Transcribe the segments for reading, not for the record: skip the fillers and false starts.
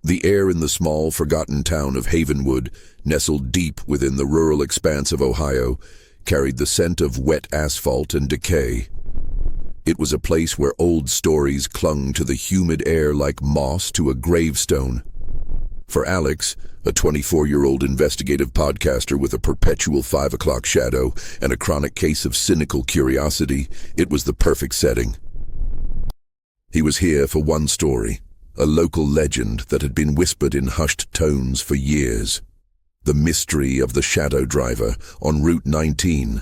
The air in the small, forgotten town of Havenwood, nestled deep within the rural expanse of Ohio, carried the scent of wet asphalt and decay. It was a place where old stories clung to the humid air like moss to a gravestone. For Alex, a 24-year-old investigative podcaster with a perpetual 5 o'clock shadow and a chronic case of cynical curiosity, it was the perfect setting. He was here for one story, a local legend that had been whispered in hushed tones for years. The mystery of the shadow driver on Route 19.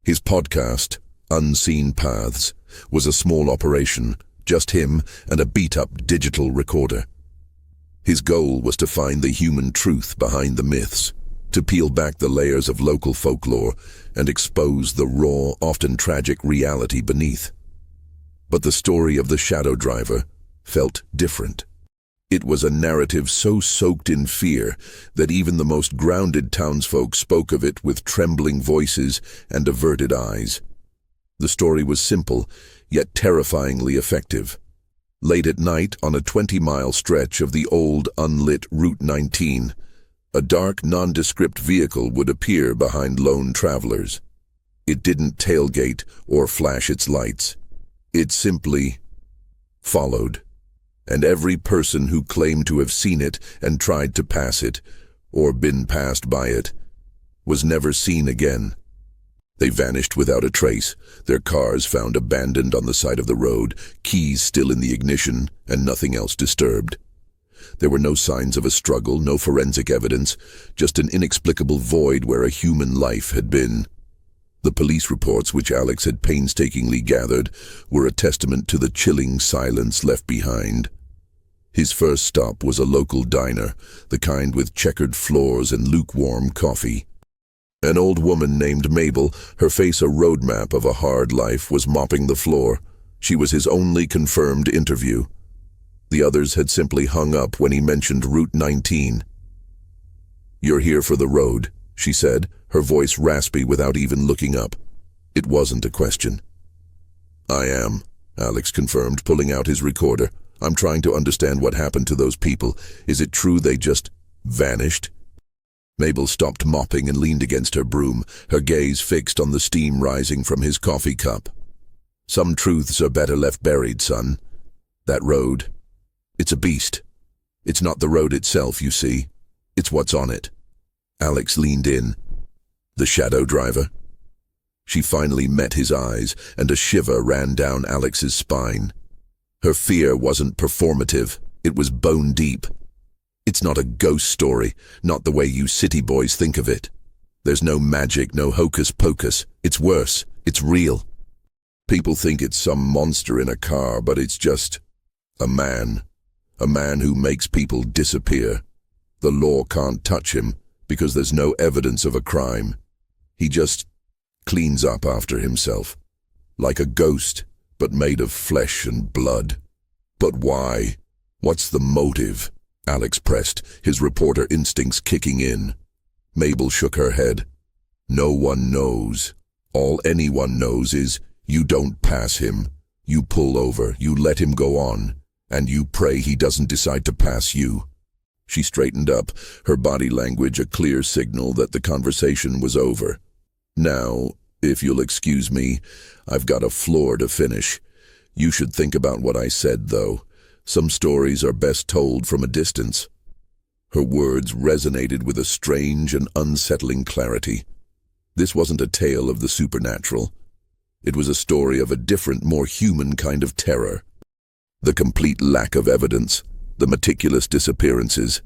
His podcast, Unseen Paths, was a small operation, just him and a beat-up digital recorder. His goal was to find the human truth behind the myths, to peel back the layers of local folklore and expose the raw, often tragic reality beneath. But the story of the shadow driver felt different. It was a narrative so soaked in fear that even the most grounded townsfolk spoke of it with trembling voices and averted eyes. The story was simple, yet terrifyingly effective. Late at night, on a 20-mile stretch of the old, unlit Route 19, a dark, nondescript vehicle would appear behind lone travelers. It didn't tailgate or flash its lights. It simply followed. And every person who claimed to have seen it and tried to pass it, or been passed by it, was never seen again. They vanished without a trace, their cars found abandoned on the side of the road, keys still in the ignition, and nothing else disturbed. There were no signs of a struggle, no forensic evidence, just an inexplicable void where a human life had been. The police reports, which Alex had painstakingly gathered, were a testament to the chilling silence left behind. His first stop was a local diner, the kind with checkered floors and lukewarm coffee. An old woman named Mabel, her face a roadmap of a hard life, was mopping the floor. She was his only confirmed interview. The others had simply hung up when he mentioned Route 19. "You're here for the road," she said, her voice raspy without even looking up. It wasn't a question. "I am," Alex confirmed, pulling out his recorder. "I'm trying to understand what happened to those people. Is it true they just vanished?" Mabel stopped mopping and leaned against her broom, her gaze fixed on the steam rising from his coffee cup. "Some truths are better left buried, son. That road, it's a beast. It's not the road itself, you see. It's what's on it." Alex leaned in. The shadow driver? She finally met his eyes, and a shiver ran down Alex's spine. Her fear wasn't performative, it was bone deep. It's not a ghost story, not the way you city boys think of it. There's no magic, no hocus pocus. It's worse. It's real. People think it's some monster in a car, but it's just a man. A man who makes people disappear. The law can't touch him because there's no evidence of a crime. He just cleans up after himself. Like a ghost, but made of flesh and blood. But why? What's the motive? Alex pressed, his reporter instincts kicking in. Mabel shook her head. No one knows. All anyone knows is you don't pass him. You pull over, you let him go on, and you pray he doesn't decide to pass you. She straightened up, her body language a clear signal that the conversation was over. Now, if you'll excuse me, I've got a floor to finish. You should think about what I said, though. Some stories are best told from a distance. Her words resonated with a strange and unsettling clarity. This wasn't a tale of the supernatural. It was a story of a different, more human kind of terror. The complete lack of evidence, the meticulous disappearances,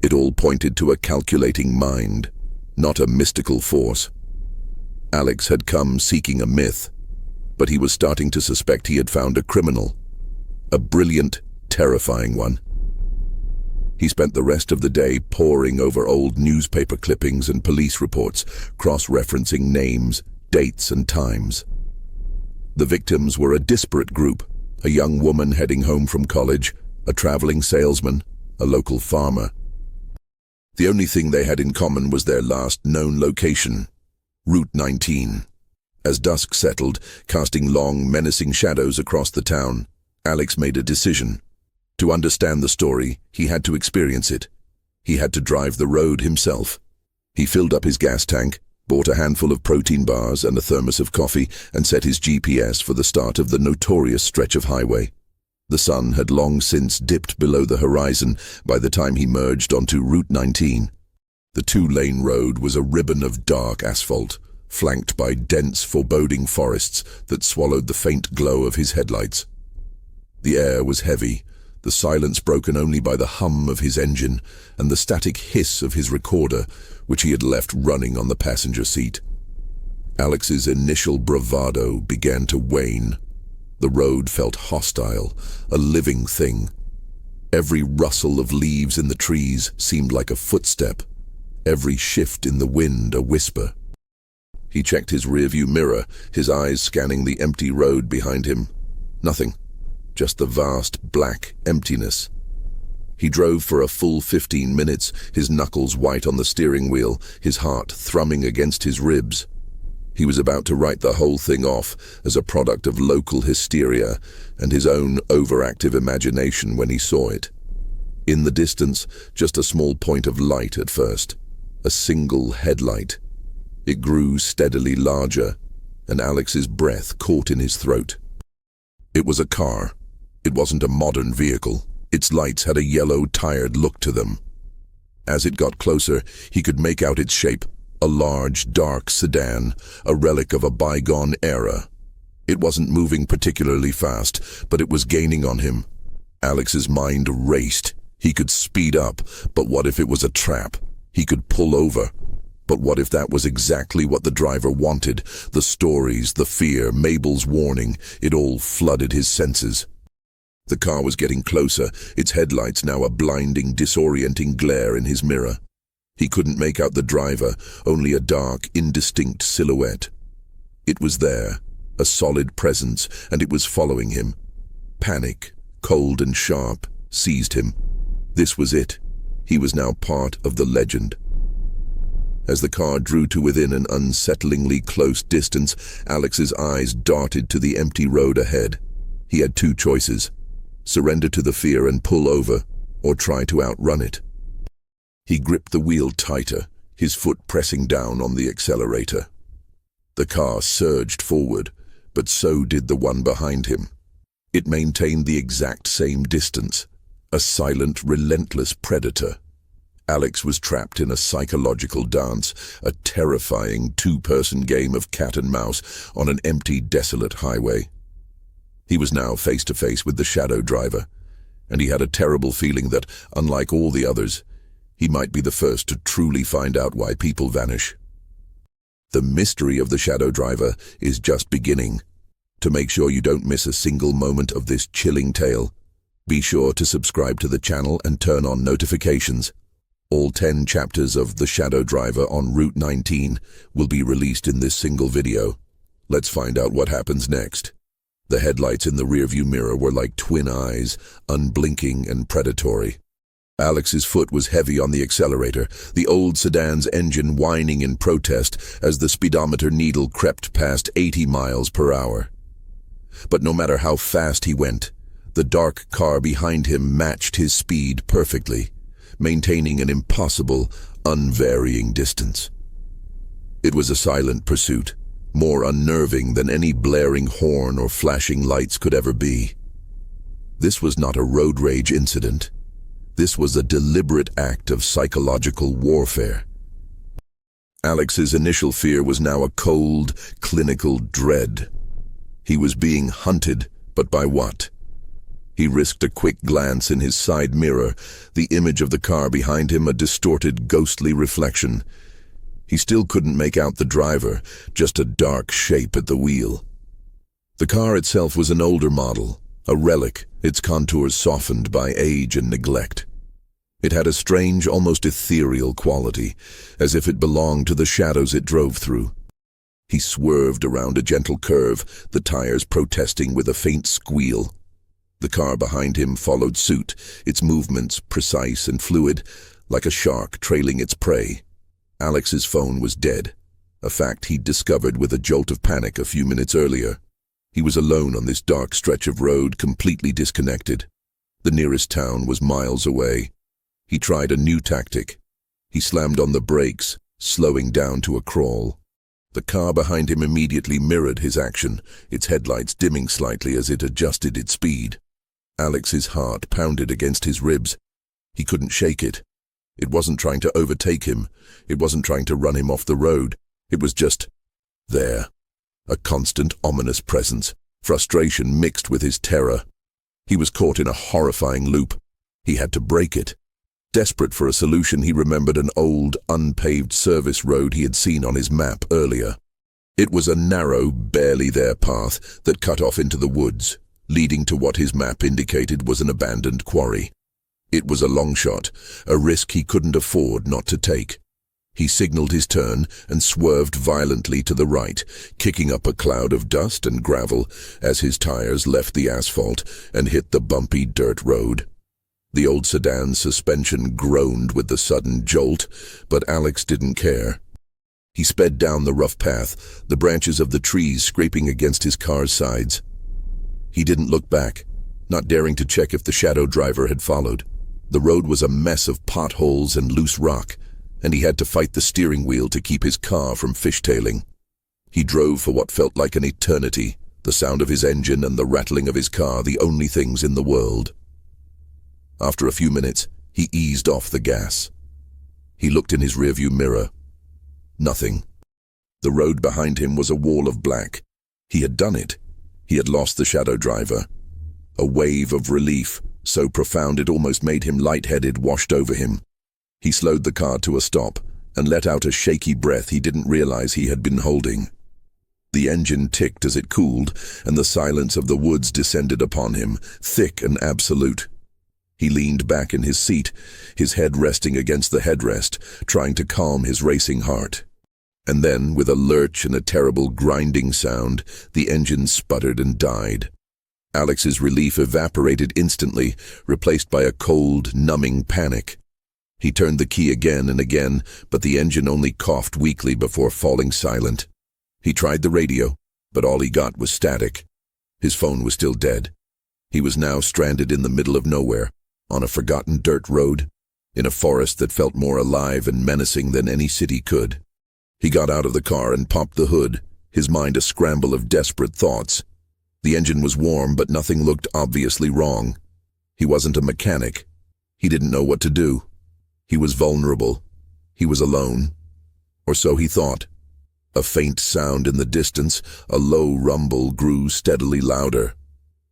it all pointed to a calculating mind, not a mystical force. Alex had come seeking a myth, but he was starting to suspect he had found a criminal. A brilliant, terrifying one. He spent the rest of the day poring over old newspaper clippings and police reports, cross-referencing names, dates, and times. The victims were a disparate group, a young woman heading home from college, a traveling salesman, a local farmer. The only thing they had in common was their last known location, Route 19. As dusk settled, casting long, menacing shadows across the town, Alex made a decision. To understand the story, he had to experience it. He had to drive the road himself. He filled up his gas tank, bought a handful of protein bars and a thermos of coffee, and set his GPS for the start of the notorious stretch of highway. The sun had long since dipped below the horizon by the time he merged onto Route 19. The two-lane road was a ribbon of dark asphalt, flanked by dense, foreboding forests that swallowed the faint glow of his headlights. The air was heavy, the silence broken only by the hum of his engine and the static hiss of his recorder, which he had left running on the passenger seat. Alex's initial bravado began to wane. The road felt hostile, a living thing. Every rustle of leaves in the trees seemed like a footstep, every shift in the wind a whisper. He checked his rearview mirror, his eyes scanning the empty road behind him. Nothing. Just the vast, black emptiness. He drove for a full 15 minutes, his knuckles white on the steering wheel, his heart thrumming against his ribs. He was about to write the whole thing off as a product of local hysteria and his own overactive imagination when he saw it. In the distance, just a small point of light at first. A single headlight. It grew steadily larger, and Alex's breath caught in his throat. It was a car. It wasn't a modern vehicle. Its lights had a yellow, tired look to them. As it got closer, he could make out its shape, a large, dark sedan, a relic of a bygone era. It wasn't moving particularly fast, but it was gaining on him. Alex's mind raced. He could speed up, but what if it was a trap? He could pull over. But what if that was exactly what the driver wanted? The stories, the fear, Mabel's warning, it all flooded his senses. The car was getting closer, its headlights now a blinding, disorienting glare in his mirror. He couldn't make out the driver, only a dark, indistinct silhouette. It was there, a solid presence, and it was following him. Panic, cold and sharp, seized him. This was it. He was now part of the legend. As the car drew to within an unsettlingly close distance, Alex's eyes darted to the empty road ahead. He had two choices: surrender to the fear and pull over, or try to outrun it. He gripped the wheel tighter, his foot pressing down on the accelerator. The car surged forward, but so did the one behind him. It maintained the exact same distance, a silent, relentless predator. Alex was trapped in a psychological dance, a terrifying two-person game of cat and mouse on an empty, desolate highway. He was now face to face with the shadow driver, and he had a terrible feeling that, unlike all the others, he might be the first to truly find out why people vanish. The mystery of the shadow driver is just beginning. To make sure you don't miss a single moment of this chilling tale, be sure to subscribe to the channel and turn on notifications. All 10 chapters of The Shadow Driver on Route 19 will be released in this single video. Let's find out what happens next. The headlights in the rearview mirror were like twin eyes, unblinking and predatory. Alex's foot was heavy on the accelerator, the old sedan's engine whining in protest as the speedometer needle crept past 80 miles per hour. But no matter how fast he went, the dark car behind him matched his speed perfectly, maintaining an impossible, unvarying distance. It was a silent pursuit, more unnerving than any blaring horn or flashing lights could ever be. This was not a road rage incident. This was a deliberate act of psychological warfare. Alex's initial fear was now a cold, clinical dread. He was being hunted, but by what? He risked a quick glance in his side mirror, the image of the car behind him a distorted, ghostly reflection. He still couldn't make out the driver, just a dark shape at the wheel. The car itself was an older model, a relic, its contours softened by age and neglect. It had a strange, almost ethereal quality, as if it belonged to the shadows it drove through. He swerved around a gentle curve, the tires protesting with a faint squeal. The car behind him followed suit, its movements precise and fluid, like a shark trailing its prey. Alex's phone was dead, a fact he'd discovered with a jolt of panic a few minutes earlier. He was alone on this dark stretch of road, completely disconnected. The nearest town was miles away. He tried a new tactic. He slammed on the brakes, slowing down to a crawl. The car behind him immediately mirrored his action, its headlights dimming slightly as it adjusted its speed. Alex's heart pounded against his ribs. He couldn't shake it. It wasn't trying to overtake him. It wasn't trying to run him off the road. It was just there. A constant, ominous presence, frustration mixed with his terror. He was caught in a horrifying loop. He had to break it. Desperate for a solution, he remembered an old, unpaved service road he had seen on his map earlier. It was a narrow, barely there path that cut off into the woods, leading to what his map indicated was an abandoned quarry. It was a long shot, a risk he couldn't afford not to take. He signaled his turn and swerved violently to the right, kicking up a cloud of dust and gravel as his tires left the asphalt and hit the bumpy dirt road. The old sedan's suspension groaned with the sudden jolt, but Alex didn't care. He sped down the rough path, the branches of the trees scraping against his car's sides. He didn't look back, not daring to check if the shadow driver had followed. The road was a mess of potholes and loose rock, and he had to fight the steering wheel to keep his car from fishtailing. He drove for what felt like an eternity, the sound of his engine and the rattling of his car the only things in the world. After a few minutes, he eased off the gas. He looked in his rearview mirror. Nothing. The road behind him was a wall of black. He had done it. He had lost the shadow driver. A wave of relief, so profound it almost made him lightheaded, washed over him. He slowed the car to a stop and let out a shaky breath he didn't realize he had been holding. The engine ticked as it cooled, and the silence of the woods descended upon him, thick and absolute. He leaned back in his seat, his head resting against the headrest, trying to calm his racing heart. And then, with a lurch and a terrible grinding sound, the engine sputtered and died. Alex's relief evaporated instantly, replaced by a cold, numbing panic. He turned the key again and again, but the engine only coughed weakly before falling silent. He tried the radio, but all he got was static. His phone was still dead. He was now stranded in the middle of nowhere, on a forgotten dirt road, in a forest that felt more alive and menacing than any city could. He got out of the car and popped the hood, his mind a scramble of desperate thoughts. The engine was warm, but nothing looked obviously wrong. He wasn't a mechanic. He didn't know what to do. He was vulnerable. He was alone. Or so he thought. A faint sound in the distance, a low rumble, grew steadily louder.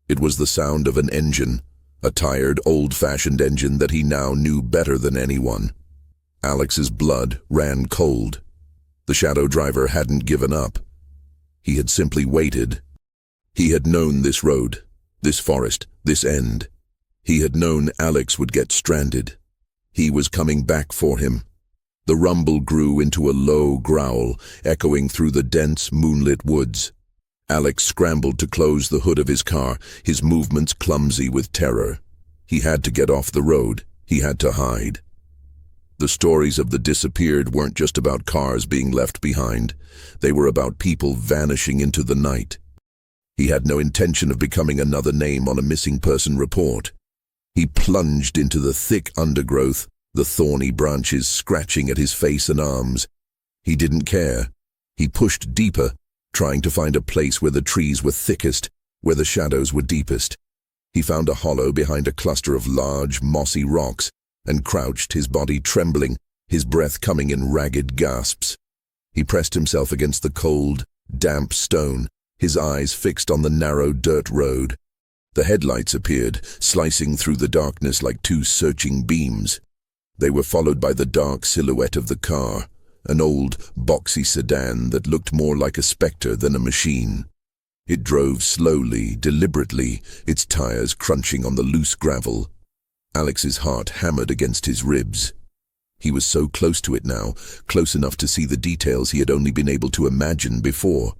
It was the sound of an engine, a tired, old-fashioned engine that he now knew better than anyone. Alex's blood ran cold. The shadow driver hadn't given up. He had simply waited. He had known this road, this forest, this end. He had known Alex would get stranded. He was coming back for him. The rumble grew into a low growl, echoing through the dense, moonlit woods. Alex scrambled to close the hood of his car, his movements clumsy with terror. He had to get off the road. He had to hide. The stories of the disappeared weren't just about cars being left behind. They were about people vanishing into the night. He had no intention of becoming another name on a missing person report. He plunged into the thick undergrowth, the thorny branches scratching at his face and arms. He didn't care. He pushed deeper, trying to find a place where the trees were thickest, where the shadows were deepest. He found a hollow behind a cluster of large, mossy rocks and crouched, his body trembling, his breath coming in ragged gasps. He pressed himself against the cold, damp stone, his eyes fixed on the narrow dirt road. The headlights appeared, slicing through the darkness like two searching beams. They were followed by the dark silhouette of the car, an old, boxy sedan that looked more like a specter than a machine. It drove slowly, deliberately, its tires crunching on the loose gravel. Alex's heart hammered against his ribs. He was so close to it now, close enough to see the details he had only been able to imagine before.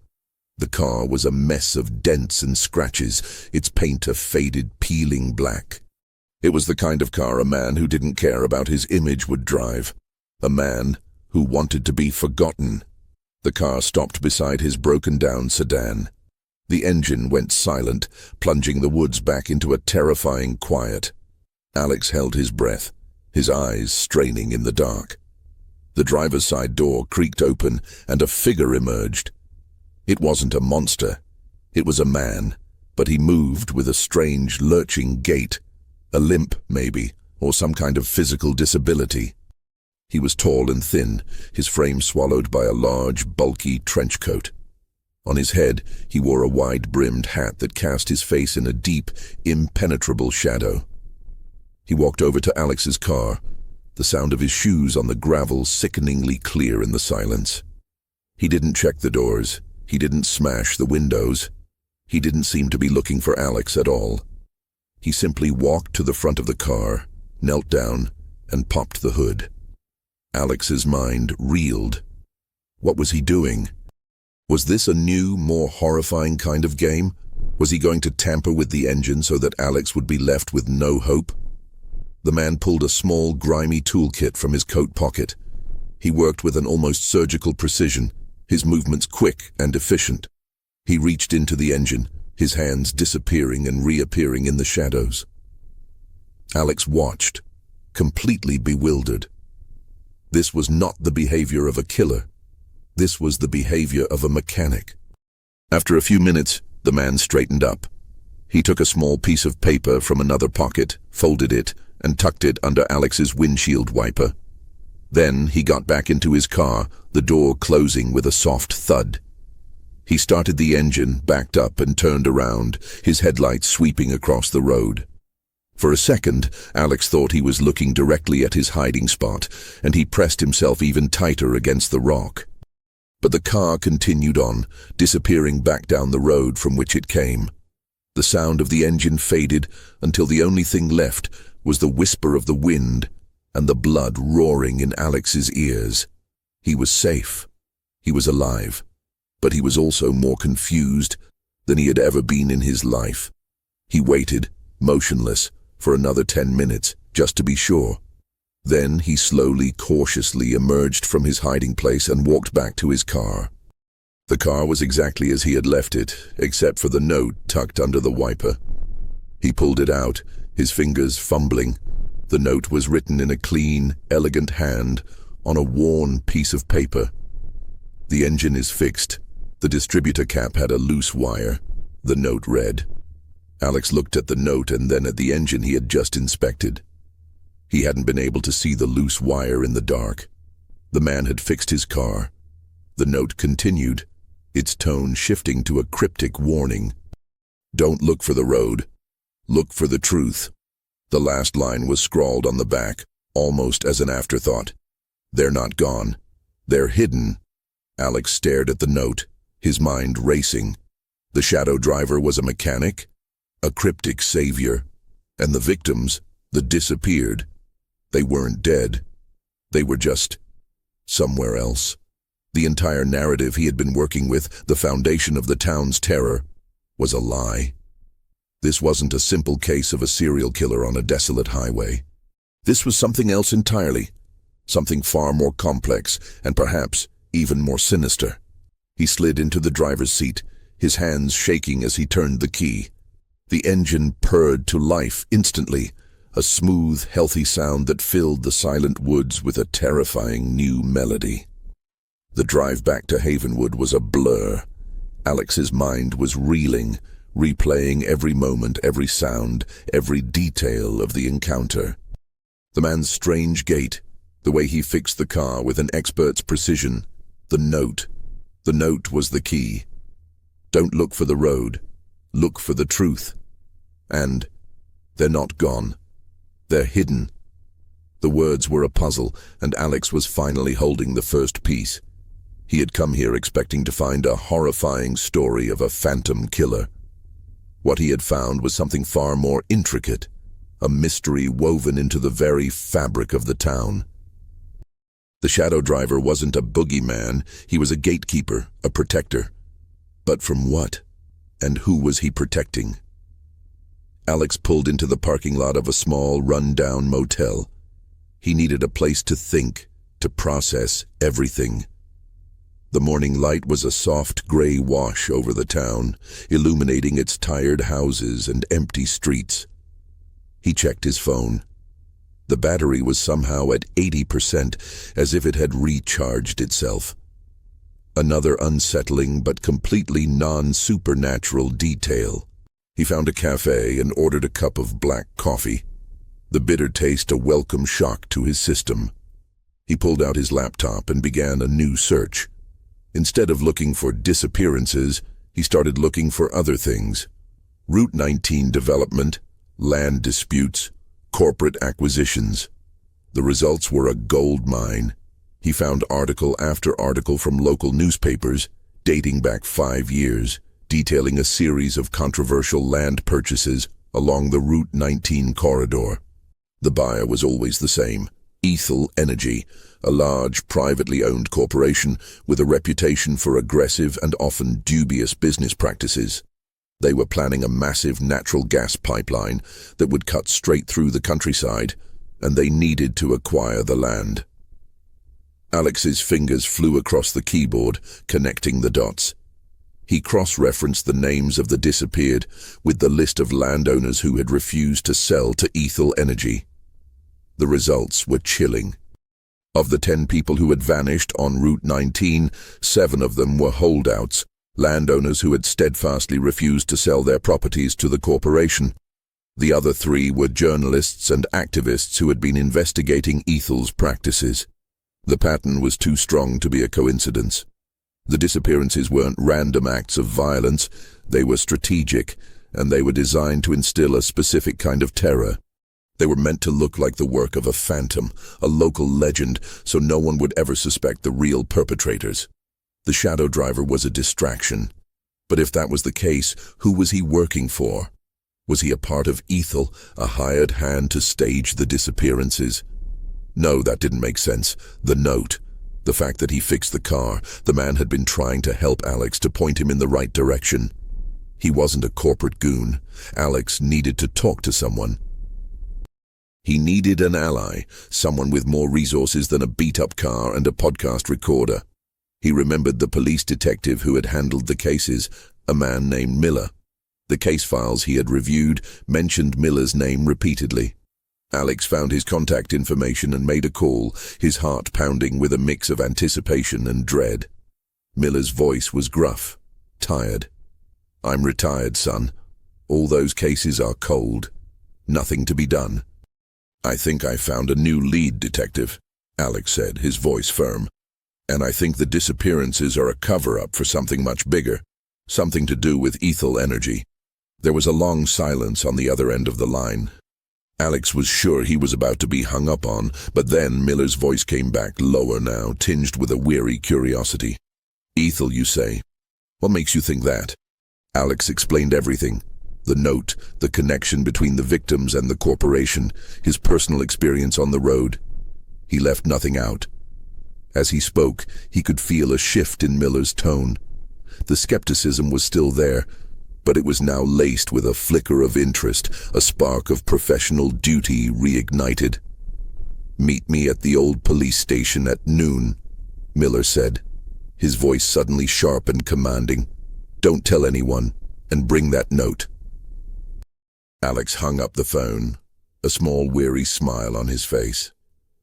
The car was a mess of dents and scratches, its paint a faded, peeling black. It was the kind of car a man who didn't care about his image would drive. A man who wanted to be forgotten. The car stopped beside his broken-down sedan. The engine went silent, plunging the woods back into a terrifying quiet. Alex held his breath, his eyes straining in the dark. The driver's side door creaked open and a figure emerged. It wasn't a monster. It was a man, but he moved with a strange, lurching gait. A limp, maybe, or some kind of physical disability. He was tall and thin, his frame swallowed by a large, bulky trench coat. On his head, he wore a wide-brimmed hat that cast his face in a deep, impenetrable shadow. He walked over to Alex's car, the sound of his shoes on the gravel sickeningly clear in the silence. He didn't check the doors. He didn't smash the windows. He didn't seem to be looking for Alex at all. He simply walked to the front of the car, knelt down, and popped the hood. Alex's mind reeled. What was he doing? Was this a new, more horrifying kind of game? Was he going to tamper with the engine so that Alex would be left with no hope? The man pulled a small, grimy toolkit from his coat pocket. He worked with an almost surgical precision, his movements quick and efficient. He reached into the engine, his hands disappearing and reappearing in the shadows. Alex watched, completely bewildered. This was not the behavior of a killer. This was the behavior of a mechanic. After a few minutes, the man straightened up. He took a small piece of paper from another pocket, folded it, and tucked it under Alex's windshield wiper. Then he got back into his car, the door closing with a soft thud. He started the engine, backed up, and turned around, his headlights sweeping across the road. For a second, Alex thought he was looking directly at his hiding spot, and he pressed himself even tighter against the rock. But the car continued on, disappearing back down the road from which it came. The sound of the engine faded until the only thing left was the whisper of the wind and the blood roaring in Alex's ears. He was safe. He was alive. But he was also more confused than he had ever been in his life. He waited, motionless, for another 10 minutes, just to be sure. Then he slowly, cautiously emerged from his hiding place and walked back to his car. The car was exactly as he had left it, except for the note tucked under the wiper. He pulled it out, his fingers fumbling. The note was written in a clean, elegant hand on a worn piece of paper. The engine is fixed. The distributor cap had a loose wire. The note read. Alex looked at the note and then at the engine he had just inspected. He hadn't been able to see the loose wire in the dark. The man had fixed his car. The note continued, its tone shifting to a cryptic warning. Don't look for the road. Look for the truth. The last line was scrawled on the back, almost as an afterthought. They're not gone. They're hidden. Alex stared at the note, his mind racing. The shadow driver was a mechanic, a cryptic savior, and the victims, the disappeared. They weren't dead. They were just somewhere else. The entire narrative he had been working with, the foundation of the town's terror, was a lie. This wasn't a simple case of a serial killer on a desolate highway. This was something else entirely, something far more complex and perhaps even more sinister. He slid into the driver's seat, his hands shaking as he turned the key. The engine purred to life instantly, a smooth, healthy sound that filled the silent woods with a terrifying new melody. The drive back to Havenwood was a blur. Alex's mind was reeling, replaying every moment, every sound, every detail of the encounter. The man's strange gait, the way he fixed the car with an expert's precision, the note. The note was the key. Don't look for the road. Look for the truth. And they're not gone. They're hidden. The words were a puzzle, and Alex was finally holding the first piece. He had come here expecting to find a horrifying story of a phantom killer. What he had found was something far more intricate, a mystery woven into the very fabric of the town. The shadow driver wasn't a boogeyman, he was a gatekeeper, a protector. But from what? And who was he protecting? Alex pulled into the parking lot of a small, run-down motel. He needed a place to think, to process everything. The morning light was a soft gray wash over the town, illuminating its tired houses and empty streets. He checked his phone. The battery was somehow at 80%, as if it had recharged itself. Another unsettling but completely non-supernatural detail. He found a cafe and ordered a cup of black coffee. The bitter taste a welcome shock to his system. He pulled out his laptop and began a new search. Instead of looking for disappearances, he started looking for other things. Route 19 development, land disputes, corporate acquisitions. The results were a gold mine. He found article after article from local newspapers, dating back 5 years, detailing a series of controversial land purchases along the Route 19 corridor. The buyer was always the same: Ethel Energy, a large, privately owned corporation with a reputation for aggressive and often dubious business practices. They were planning a massive natural gas pipeline that would cut straight through the countryside, and they needed to acquire the land. Alex's fingers flew across the keyboard, connecting the dots. He cross-referenced the names of the disappeared with the list of landowners who had refused to sell to Ethel Energy. The results were chilling. Of the 10 people who had vanished on Route 19, 7 of them were holdouts, landowners who had steadfastly refused to sell their properties to the corporation. The other 3 were journalists and activists who had been investigating Ethel's practices. The pattern was too strong to be a coincidence. The disappearances weren't random acts of violence, they were strategic, and they were designed to instill a specific kind of terror. They were meant to look like the work of a phantom, a local legend, so no one would ever suspect the real perpetrators. The shadow driver was a distraction. But if that was the case, who was he working for? Was he a part of Ethel, a hired hand to stage the disappearances? No, that didn't make sense. The note, the fact that he fixed the car, the man had been trying to help Alex, to point him in the right direction. He wasn't a corporate goon. Alex needed to talk to someone. He needed an ally, someone with more resources than a beat-up car and a podcast recorder. He remembered the police detective who had handled the cases, a man named Miller. The case files he had reviewed mentioned Miller's name repeatedly. Alex found his contact information and made a call, his heart pounding with a mix of anticipation and dread. Miller's voice was gruff, tired. "I'm retired, son. All those cases are cold. Nothing to be done." "I think I found a new lead, detective," Alex said, his voice firm. "And I think the disappearances are a cover-up for something much bigger, something to do with Ethel Energy." There was a long silence on the other end of the line. Alex was sure he was about to be hung up on, but then Miller's voice came back, lower now, tinged with a weary curiosity. "Ethel, you say? What makes you think that?" Alex explained everything. The note, the connection between the victims and the corporation, his personal experience on the road. He left nothing out. As he spoke, he could feel a shift in Miller's tone. The skepticism was still there, but it was now laced with a flicker of interest, a spark of professional duty reignited. "Meet me at the old police station at noon," Miller said, his voice suddenly sharp and commanding. "Don't tell anyone, and bring that note." Alex hung up the phone, a small weary smile on his face.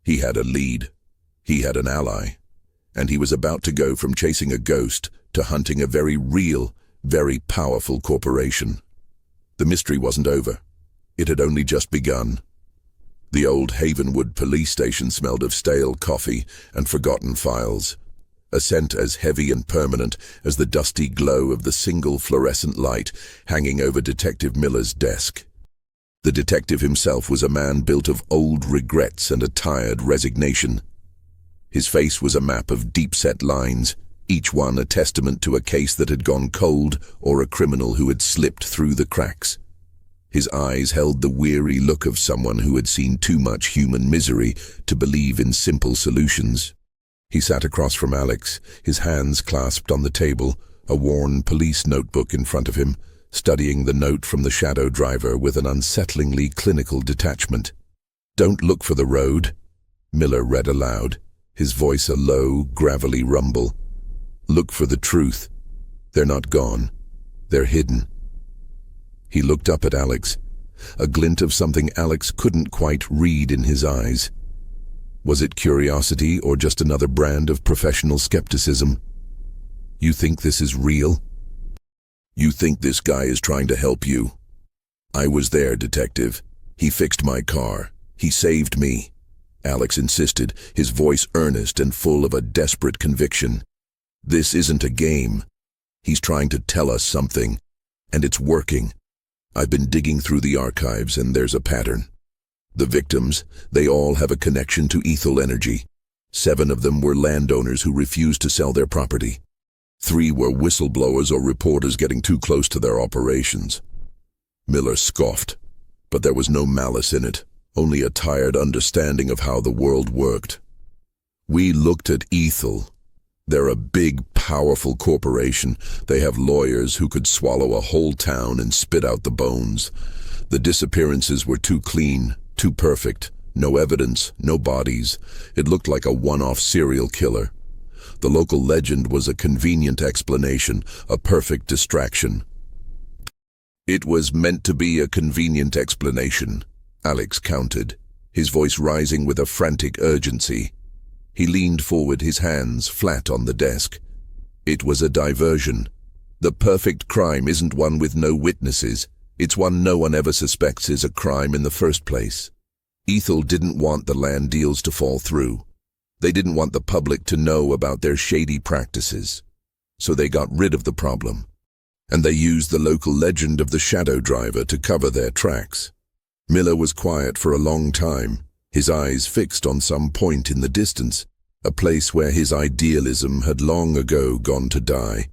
He had a lead. He had an ally. And he was about to go from chasing a ghost to hunting a very real, very powerful corporation. The mystery wasn't over. It had only just begun. The old Havenwood police station smelled of stale coffee and forgotten files, a scent as heavy and permanent as the dusty glow of the single fluorescent light hanging over Detective Miller's desk. The detective himself was a man built of old regrets and a tired resignation. His face was a map of deep-set lines, each one a testament to a case that had gone cold or a criminal who had slipped through the cracks. His eyes held the weary look of someone who had seen too much human misery to believe in simple solutions. He sat across from Alex, his hands clasped on the table, a worn police notebook in front of him, studying the note from the shadow driver with an unsettlingly clinical detachment. "Don't look for the road," Miller read aloud, his voice a low, gravelly rumble. "Look for the truth. They're not gone. They're hidden." He looked up at Alex. a glint of something Alex couldn't quite read in his eyes. Was it curiosity or just another brand of professional skepticism? You think this is real? You think this guy is trying to help you? I was there, detective. He fixed my car. He saved me. Alex insisted, his voice earnest and full of a desperate conviction. This isn't a game. He's trying to tell us something, and it's working. I've been digging through the archives and there's a pattern. The victims, they all have a connection to Ethel Energy. 7 of them were landowners who refused to sell their property. 3 were whistleblowers or reporters getting too close to their operations. Miller scoffed, but there was no malice in it, only a tired understanding of how the world worked. We looked at Ethel. They're a big, powerful corporation. They have lawyers who could swallow a whole town and spit out the bones. The disappearances were too clean, too perfect. No evidence, no bodies. It looked like a one-off serial killer. The local legend was a convenient explanation, a perfect distraction. It was meant to be a convenient explanation, Alex countered, his voice rising with a frantic urgency. He leaned forward, his hands flat on the desk. It was a diversion. The perfect crime isn't one with no witnesses. It's one no one ever suspects is a crime in the first place. Ethel didn't want the land deals to fall through. They didn't want the public to know about their shady practices. So they got rid of the problem. And they used the local legend of the shadow driver to cover their tracks. Miller was quiet for a long time, his eyes fixed on some point in the distance, a place where his idealism had long ago gone to die.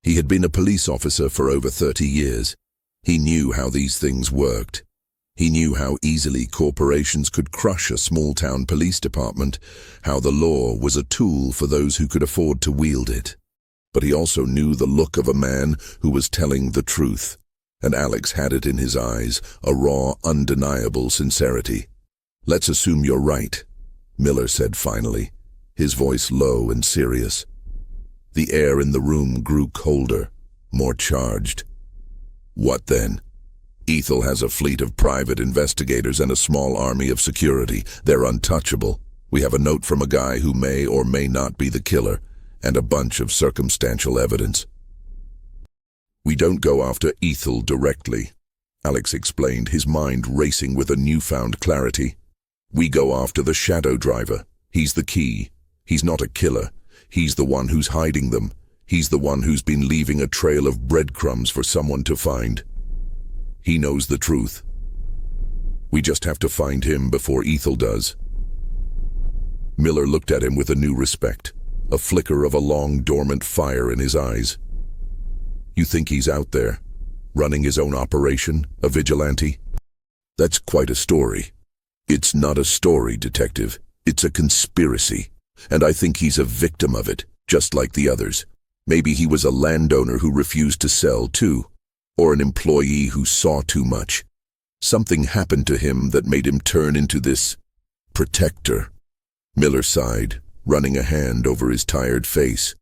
He had been a police officer for over 30 years. He knew how these things worked. He knew how easily corporations could crush a small-town police department, how the law was a tool for those who could afford to wield it. But he also knew the look of a man who was telling the truth, and Alex had it in his eyes, a raw, undeniable sincerity. "Let's assume you're right," Miller said finally, his voice low and serious. The air in the room grew colder, more charged. "What then?" "Ethel has a fleet of private investigators and a small army of security. They're untouchable. We have a note from a guy who may or may not be the killer, and a bunch of circumstantial evidence." "We don't go after Ethel directly," Alex explained, his mind racing with a newfound clarity. "We go after the shadow driver. He's the key. He's not a killer. He's the one who's hiding them. He's the one who's been leaving a trail of breadcrumbs for someone to find. He knows the truth. We just have to find him before Ethel does." Miller looked at him with a new respect, a flicker of a long dormant fire in his eyes. "You think he's out there, running his own operation, a vigilante?" "That's quite a story." "It's not a story, detective. It's a conspiracy. And I think he's a victim of it, just like the others. Maybe he was a landowner who refused to sell too, or an employee who saw too much. Something happened to him that made him turn into this protector." Miller sighed, running a hand over his tired face.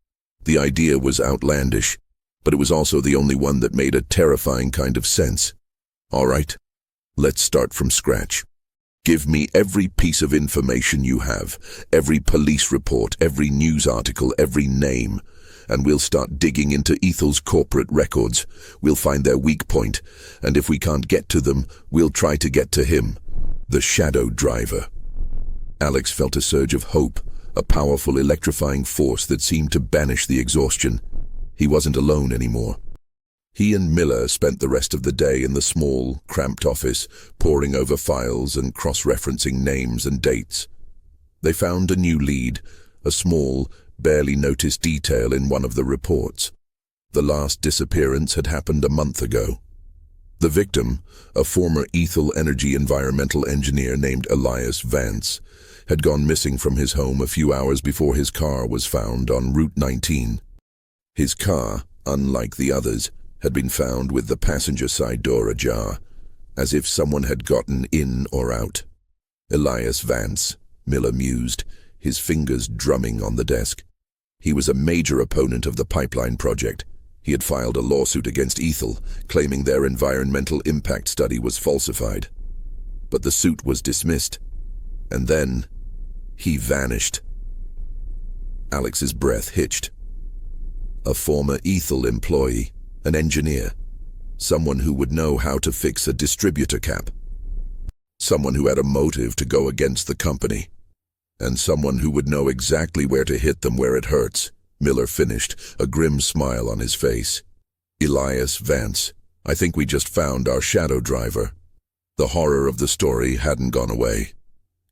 The idea was outlandish, but it was also the only one that made a terrifying kind of sense. "All right, let's start from scratch. Give me every piece of information you have, every police report, every news article, every name, and we'll start digging into Ethel's corporate records. We'll find their weak point, and if we can't get to them, we'll try to get to him, the shadow driver." Alex felt a surge of hope, a powerful electrifying force that seemed to banish the exhaustion. He wasn't alone anymore. He and Miller spent the rest of the day in the small, cramped office, poring over files and cross-referencing names and dates. They found a new lead, a small, barely noticed detail in one of the reports. The last disappearance had happened a month ago. The victim, a former Ethel Energy environmental engineer named Elias Vance, had gone missing from his home a few hours before his car was found on Route 19. His car, unlike the others, had been found with the passenger side door ajar, as if someone had gotten in or out. Elias Vance, Miller mused, his fingers drumming on the desk. He was a major opponent of the pipeline project. He had filed a lawsuit against Ethel, claiming their environmental impact study was falsified. But the suit was dismissed, and then he vanished. Alex's breath hitched. A former Ethel employee, an engineer, someone who would know how to fix a distributor cap, someone who had a motive to go against the company, and someone who would know exactly where to hit them where it hurts. Miller finished, a grim smile on his face. Elias Vance, I think we just found our shadow driver. The horror of the story hadn't gone away.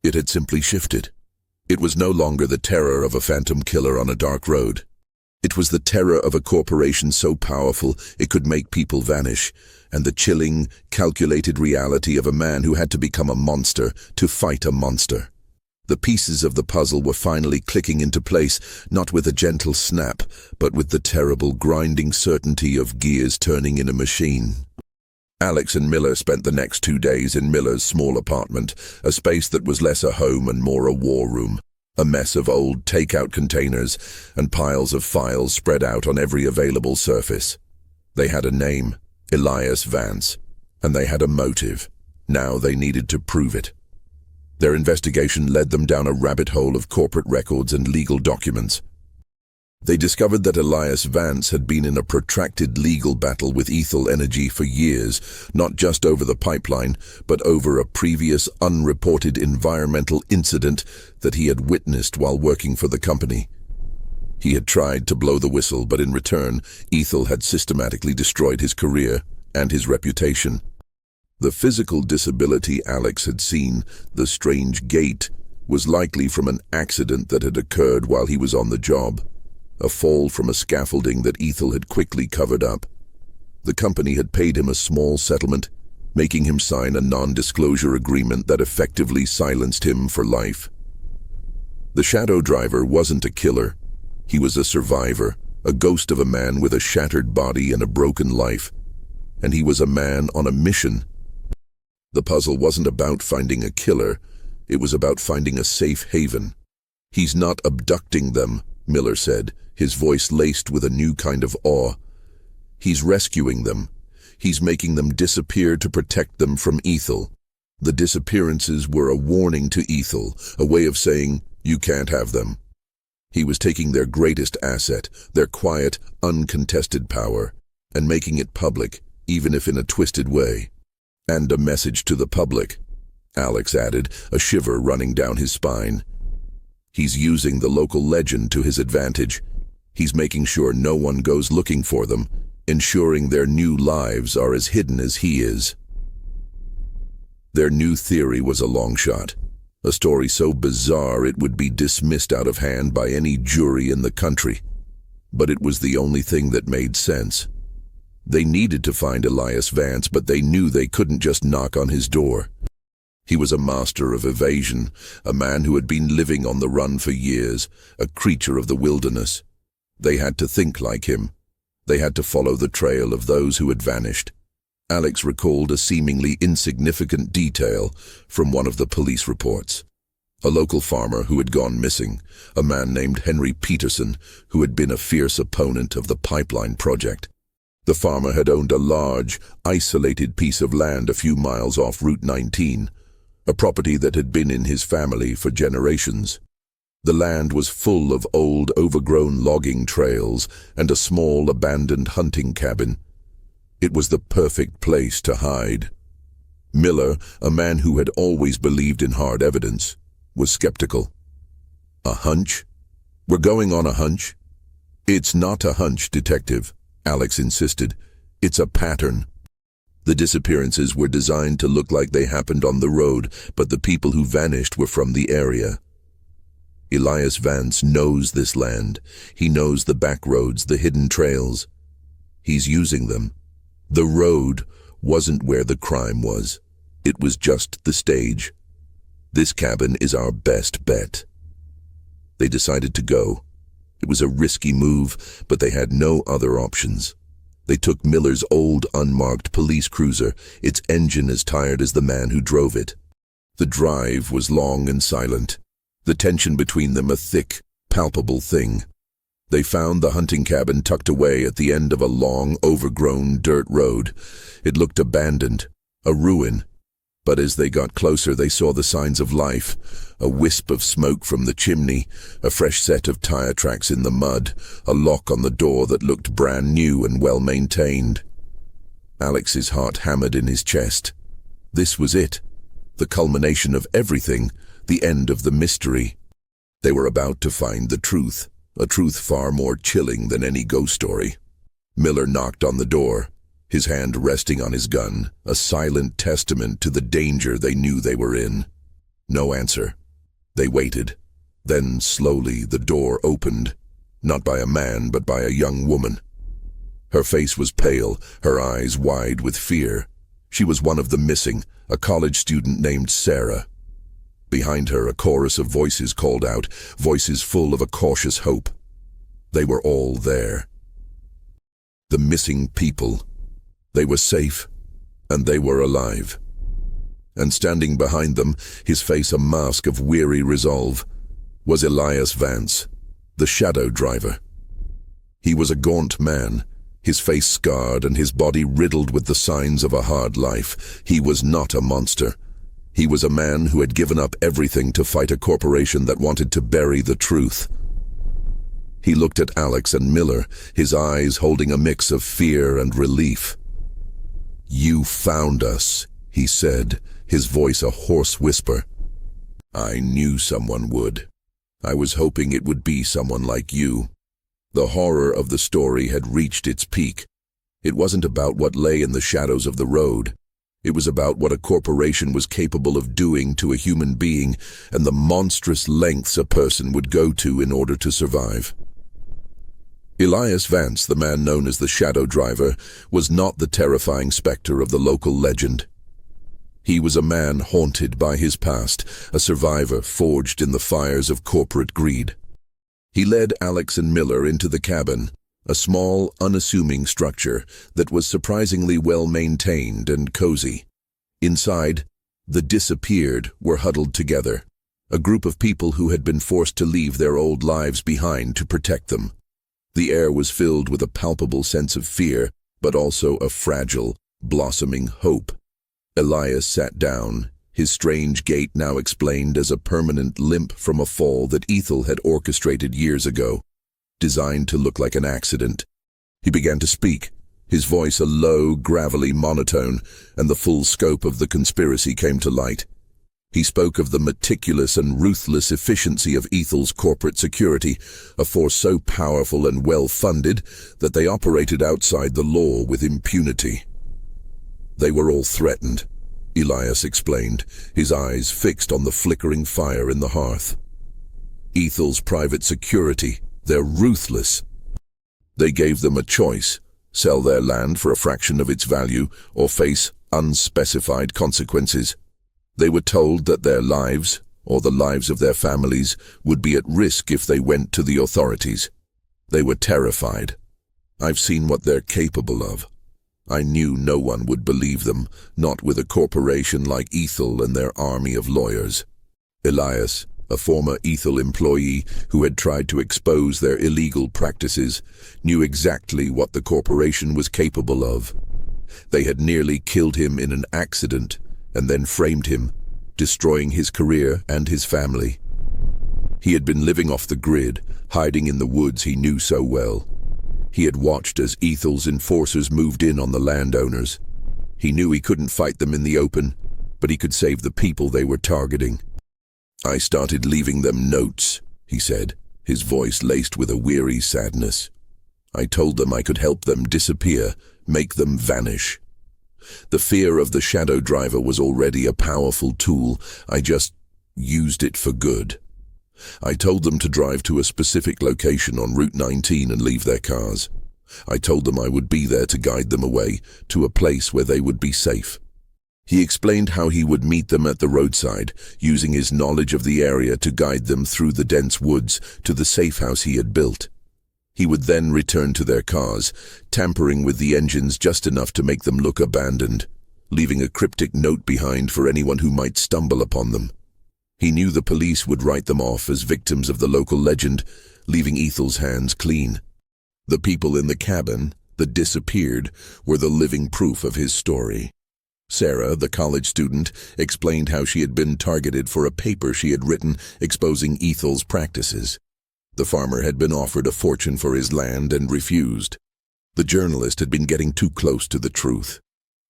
It had simply shifted. It was no longer the terror of a phantom killer on a dark road. It was the terror of a corporation so powerful it could make people vanish, and the chilling, calculated reality of a man who had to become a monster to fight a monster. The pieces of the puzzle were finally clicking into place, not with a gentle snap, but with the terrible, grinding certainty of gears turning in a machine. Alex and Miller spent the next 2 days in Miller's small apartment, a space that was less a home and more a war room. A mess of old takeout containers and piles of files spread out on every available surface. They had a name, Elias Vance, and they had a motive. Now they needed to prove it. Their investigation led them down a rabbit hole of corporate records and legal documents. They discovered that Elias Vance had been in a protracted legal battle with Ethel Energy for years, not just over the pipeline, but over a previous unreported environmental incident that he had witnessed while working for the company. He had tried to blow the whistle, but in return, Ethel had systematically destroyed his career and his reputation. The physical disability Alex had seen, the strange gait, was likely from an accident that had occurred while he was on the job. A fall from a scaffolding that Ethel had quickly covered up. The company had paid him a small settlement, making him sign a non-disclosure agreement that effectively silenced him for life. The shadow driver wasn't a killer. He was a survivor, a ghost of a man with a shattered body and a broken life. And he was a man on a mission. The puzzle wasn't about finding a killer, it was about finding a safe haven. He's not abducting them, Miller said, his voice laced with a new kind of awe. He's rescuing them. He's making them disappear to protect them from Ethel. The disappearances were a warning to Ethel, a way of saying, you can't have them. He was taking their greatest asset, their quiet, uncontested power, and making it public, even if in a twisted way. And a message to the public, Alex added, a shiver running down his spine. He's using the local legend to his advantage. He's making sure no one goes looking for them, ensuring their new lives are as hidden as he is. Their new theory was a long shot, a story so bizarre it would be dismissed out of hand by any jury in the country. But it was the only thing that made sense. They needed to find Elias Vance, but they knew they couldn't just knock on his door. He was a master of evasion, a man who had been living on the run for years, a creature of the wilderness. They had to think like him. They had to follow the trail of those who had vanished. Alex recalled a seemingly insignificant detail from one of the police reports. A local farmer who had gone missing, a man named Henry Peterson, who had been a fierce opponent of the pipeline project. The farmer had owned a large, isolated piece of land a few miles off Route 19, a property that had been in his family for generations. The land was full of old, overgrown logging trails and a small, abandoned hunting cabin. It was the perfect place to hide. Miller, a man who had always believed in hard evidence, was skeptical. A hunch? We're going on a hunch? It's not a hunch, Detective, Alex insisted. It's a pattern. The disappearances were designed to look like they happened on the road, but the people who vanished were from the area. Elias Vance knows this land. He knows the back roads, the hidden trails. He's using them. The road wasn't where the crime was. It was just the stage. This cabin is our best bet. They decided to go. It was a risky move, but they had no other options. They took Miller's old, unmarked police cruiser, its engine as tired as the man who drove it. The drive was long and silent, the tension between them a thick, palpable thing. They found the hunting cabin tucked away at the end of a long, overgrown dirt road. It looked abandoned, a ruin. But as they got closer, they saw the signs of life. A wisp of smoke from the chimney, a fresh set of tire tracks in the mud, a lock on the door that looked brand new and well-maintained. Alex's heart hammered in his chest. This was it. The culmination of everything, the end of the mystery. They were about to find the truth, a truth far more chilling than any ghost story. Miller knocked on the door, his hand resting on his gun, a silent testament to the danger they knew they were in. No answer. They waited. Then, slowly, the door opened, not by a man, but by a young woman. Her face was pale, her eyes wide with fear. She was one of the missing, a college student named Sarah. Behind her, a chorus of voices called out, voices full of a cautious hope. They were all there. The missing people. They were safe, and they were alive. And standing behind them, his face a mask of weary resolve, was Elias Vance, the shadow driver. He was a gaunt man, his face scarred and his body riddled with the signs of a hard life. He was not a monster. He was a man who had given up everything to fight a corporation that wanted to bury the truth. He looked at Alex and Miller, his eyes holding a mix of fear and relief. "You found us," he said, his voice a hoarse whisper. "I knew someone would. I was hoping it would be someone like you." The horror of the story had reached its peak. It wasn't about what lay in the shadows of the road. It was about what a corporation was capable of doing to a human being and the monstrous lengths a person would go to in order to survive. Elias Vance, the man known as the Shadow Driver, was not the terrifying specter of the local legend. He was a man haunted by his past, a survivor forged in the fires of corporate greed. He led Alex and Miller into the cabin, a small, unassuming structure that was surprisingly well-maintained and cozy. Inside, the disappeared were huddled together, a group of people who had been forced to leave their old lives behind to protect them. The air was filled with a palpable sense of fear, but also a fragile, blossoming hope. Elias sat down, his strange gait now explained as a permanent limp from a fall that Ethel had orchestrated years ago, designed to look like an accident. He began to speak, his voice a low, gravelly monotone, and the full scope of the conspiracy came to light. He spoke of the meticulous and ruthless efficiency of Ethel's corporate security, a force so powerful and well-funded that they operated outside the law with impunity. They were all threatened, Elias explained, his eyes fixed on the flickering fire in the hearth. Ethel's private security, they're ruthless. They gave them a choice, sell their land for a fraction of its value or face unspecified consequences. They were told that their lives, or the lives of their families, would be at risk if they went to the authorities. They were terrified. I've seen what they're capable of. I knew no one would believe them, not with a corporation like Ethel and their army of lawyers. Elias, a former Ethel employee who had tried to expose their illegal practices, knew exactly what the corporation was capable of. They had nearly killed him in an accident, and then framed him, destroying his career and his family. He had been living off the grid, hiding in the woods he knew so well. He had watched as Ethel's enforcers moved in on the landowners. He knew he couldn't fight them in the open, but he could save the people they were targeting. "I started leaving them notes," he said, his voice laced with a weary sadness. "I told them I could help them disappear, make them vanish. The fear of the Shadow Driver was already a powerful tool. I just used it for good. I told them to drive to a specific location on Route 19 and leave their cars. I told them I would be there to guide them away, to a place where they would be safe." He explained how he would meet them at the roadside, using his knowledge of the area to guide them through the dense woods to the safe house he had built. He would then return to their cars, tampering with the engines just enough to make them look abandoned, leaving a cryptic note behind for anyone who might stumble upon them. He knew the police would write them off as victims of the local legend, leaving Ethel's hands clean. The people in the cabin that disappeared were the living proof of his story. Sarah, the college student, explained how she had been targeted for a paper she had written exposing Ethel's practices. The farmer had been offered a fortune for his land and refused. The journalist had been getting too close to the truth.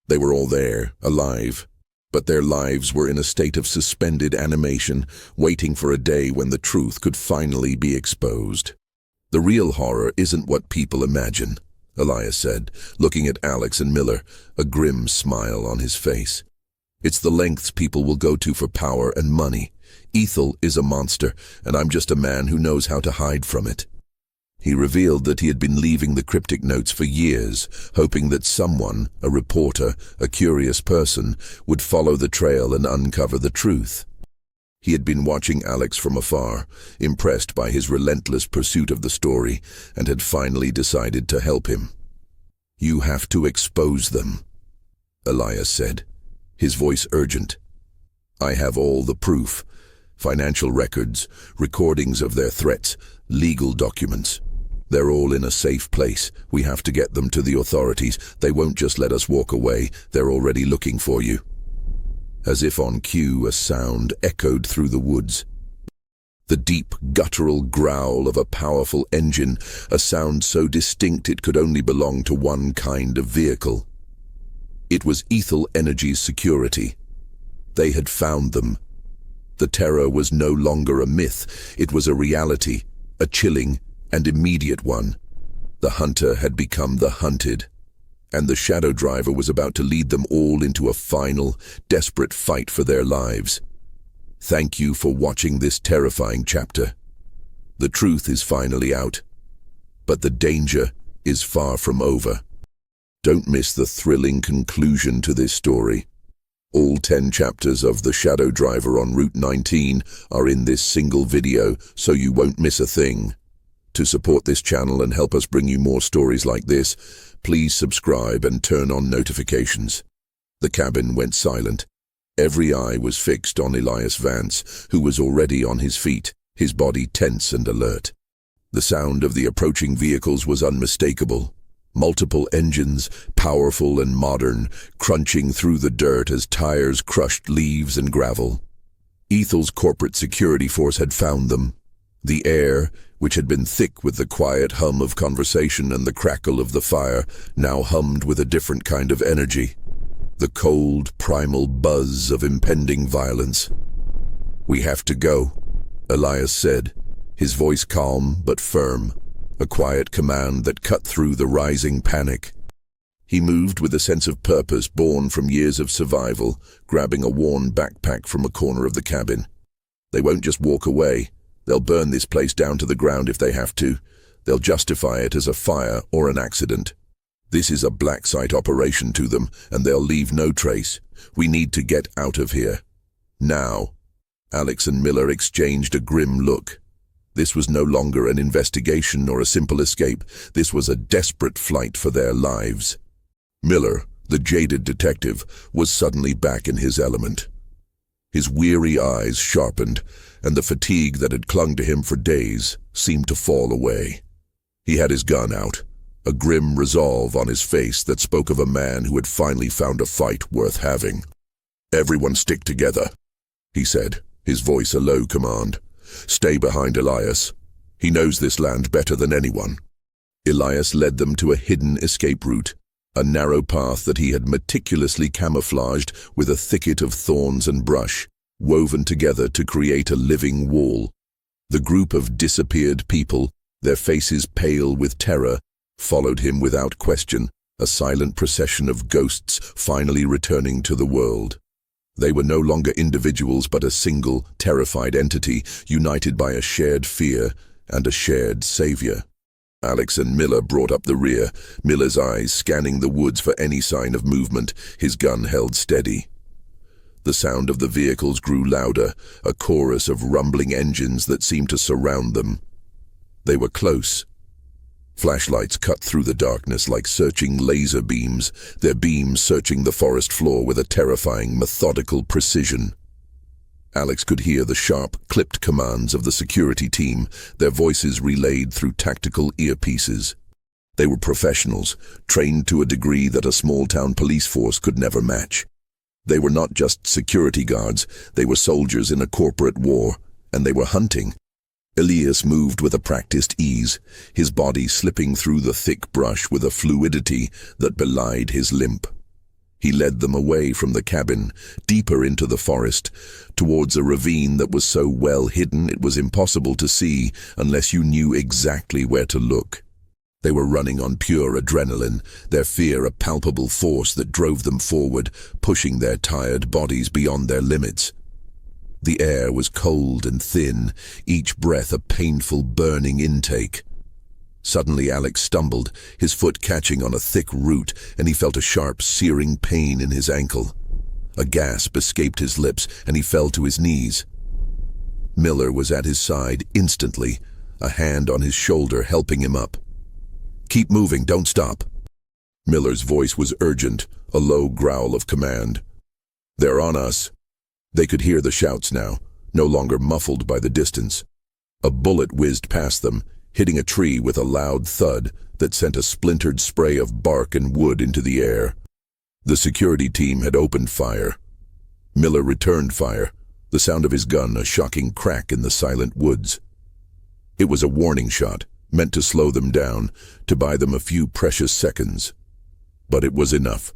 They were all there, alive, but their lives were in a state of suspended animation, waiting for a day when the truth could finally be exposed. "The real horror isn't what people imagine," Elias said, looking at Alex and Miller, a grim smile on his face. "It's the lengths people will go to for power and money. Ethel is a monster, and I'm just a man who knows how to hide from it." He revealed that he had been leaving the cryptic notes for years, hoping that someone, a reporter, a curious person, would follow the trail and uncover the truth. He had been watching Alex from afar, impressed by his relentless pursuit of the story, and had finally decided to help him. "You have to expose them," Elias said, his voice urgent. "I have all the proof, financial records, recordings of their threats, legal documents. They're all in a safe place. We have to get them to the authorities. They won't just let us walk away. They're already looking for you." As if on cue, a sound echoed through the woods. The deep, guttural growl of a powerful engine, a sound so distinct it could only belong to one kind of vehicle. It was Ethel Energy's security. They had found them. The terror was no longer a myth. It was a reality, a chilling and immediate one. The hunter had become the hunted, and the shadow driver was about to lead them all into a final, desperate fight for their lives. Thank you for watching this terrifying chapter. The truth is finally out, but the danger is far from over. Don't miss the thrilling conclusion to this story. All 10 chapters of The Shadow Driver on Route 19 are in this single video, so you won't miss a thing. To support this channel and help us bring you more stories like this, please subscribe and turn on notifications. The cabin went silent. Every eye was fixed on Elias Vance, who was already on his feet, his body tense and alert. The sound of the approaching vehicles was unmistakable. Multiple engines, powerful and modern, crunching through the dirt as tires crushed leaves and gravel. Ethel's corporate security force had found them. The air, which had been thick with the quiet hum of conversation and the crackle of the fire, now hummed with a different kind of energy. The cold, primal buzz of impending violence. "We have to go," Elias said, his voice calm but firm, a quiet command that cut through the rising panic. He moved with a sense of purpose born from years of survival, grabbing a worn backpack from a corner of the cabin. They won't just walk away. They'll burn this place down to the ground if they have to. They'll justify it as a fire or an accident. This is a black site operation to them, and they'll leave no trace. We need to get out of here. Now. Alex and Miller exchanged a grim look. This was no longer an investigation or a simple escape. This was a desperate flight for their lives. Miller, the jaded detective, was suddenly back in his element. His weary eyes sharpened, and the fatigue that had clung to him for days seemed to fall away. He had his gun out, a grim resolve on his face that spoke of a man who had finally found a fight worth having. "Everyone stick together," he said, his voice a low command. "Stay behind Elias. He knows this land better than anyone." Elias led them to a hidden escape route, a narrow path that he had meticulously camouflaged with a thicket of thorns and brush, woven together to create a living wall. The group of disappeared people, their faces pale with terror, followed him without question, a silent procession of ghosts finally returning to the world. They were no longer individuals but a single, terrified entity, united by a shared fear and a shared savior. Alex and Miller brought up the rear, Miller's eyes scanning the woods for any sign of movement, his gun held steady. The sound of the vehicles grew louder, a chorus of rumbling engines that seemed to surround them. They were close. Flashlights cut through the darkness like searching laser beams, their beams searching the forest floor with a terrifying, methodical precision. Alex could hear the sharp, clipped commands of the security team, their voices relayed through tactical earpieces. They were professionals, trained to a degree that a small-town police force could never match. They were not just security guards, they were soldiers in a corporate war, and they were hunting. Elias moved with a practiced ease, his body slipping through the thick brush with a fluidity that belied his limp. He led them away from the cabin, deeper into the forest, towards a ravine that was so well hidden it was impossible to see unless you knew exactly where to look. They were running on pure adrenaline, their fear a palpable force that drove them forward, pushing their tired bodies beyond their limits. The air was cold and thin, each breath a painful, burning intake. Suddenly Alex stumbled, his foot catching on a thick root, and he felt a sharp, searing pain in his ankle. A gasp escaped his lips, and he fell to his knees. Miller was at his side instantly, a hand on his shoulder helping him up. "Keep moving, don't stop." Miller's voice was urgent, a low growl of command. "They're on us." They could hear the shouts now, no longer muffled by the distance. A bullet whizzed past them, hitting a tree with a loud thud that sent a splintered spray of bark and wood into the air. The security team had opened fire. Miller returned fire, the sound of his gun a shocking crack in the silent woods. It was a warning shot, meant to slow them down, to buy them a few precious seconds. But it was enough.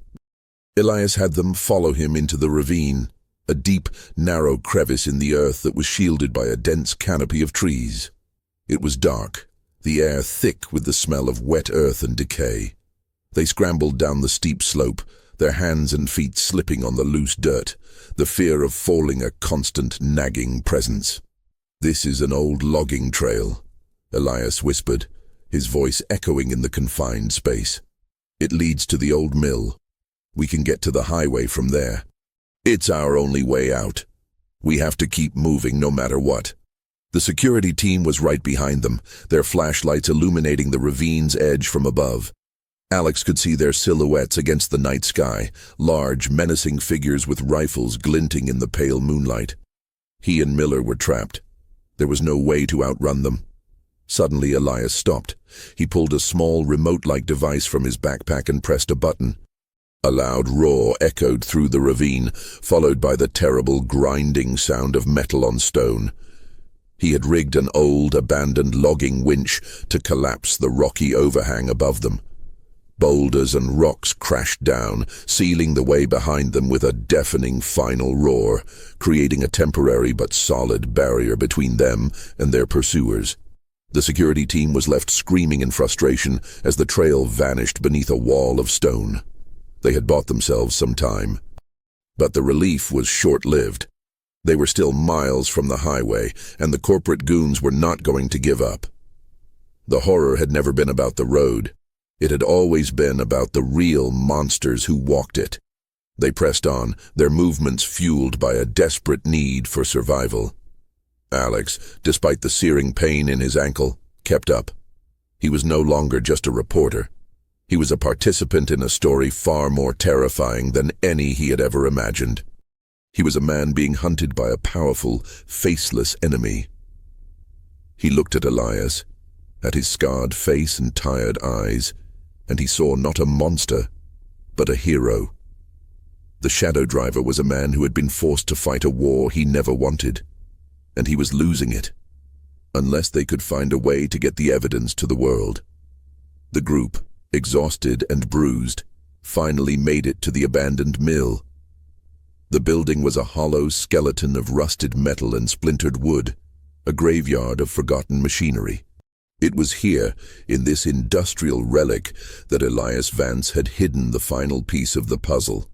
Elias had them follow him into the ravine, a deep, narrow crevice in the earth that was shielded by a dense canopy of trees. It was dark, the air thick with the smell of wet earth and decay. They scrambled down the steep slope, their hands and feet slipping on the loose dirt, the fear of falling a constant, nagging presence. "This is an old logging trail," Elias whispered, his voice echoing in the confined space. "It leads to the old mill. We can get to the highway from there. It's our only way out. We have to keep moving no matter what." The security team was right behind them, their flashlights illuminating the ravine's edge from above. Alex could see their silhouettes against the night sky, large, menacing figures with rifles glinting in the pale moonlight. He and Miller were trapped. There was no way to outrun them. Suddenly Elias stopped. He pulled a small remote-like device from his backpack and pressed a button. A loud roar echoed through the ravine, followed by the terrible grinding sound of metal on stone. He had rigged an old, abandoned logging winch to collapse the rocky overhang above them. Boulders and rocks crashed down, sealing the way behind them with a deafening final roar, creating a temporary but solid barrier between them and their pursuers. The security team was left screaming in frustration as the trail vanished beneath a wall of stone. They had bought themselves some time. But the relief was short-lived. They were still miles from the highway, and the corporate goons were not going to give up. The horror had never been about the road. It had always been about the real monsters who walked it. They pressed on, their movements fueled by a desperate need for survival. Alex, despite the searing pain in his ankle, kept up. He was no longer just a reporter. He was a participant in a story far more terrifying than any he had ever imagined. He was a man being hunted by a powerful, faceless enemy. He looked at Elias, at his scarred face and tired eyes, and he saw not a monster, but a hero. The shadow driver was a man who had been forced to fight a war he never wanted, and he was losing it, unless they could find a way to get the evidence to the world. The group, exhausted and bruised, finally made it to the abandoned mill. The building was a hollow skeleton of rusted metal and splintered wood, a graveyard of forgotten machinery. It was here, in this industrial relic, that Elias Vance had hidden the final piece of the puzzle.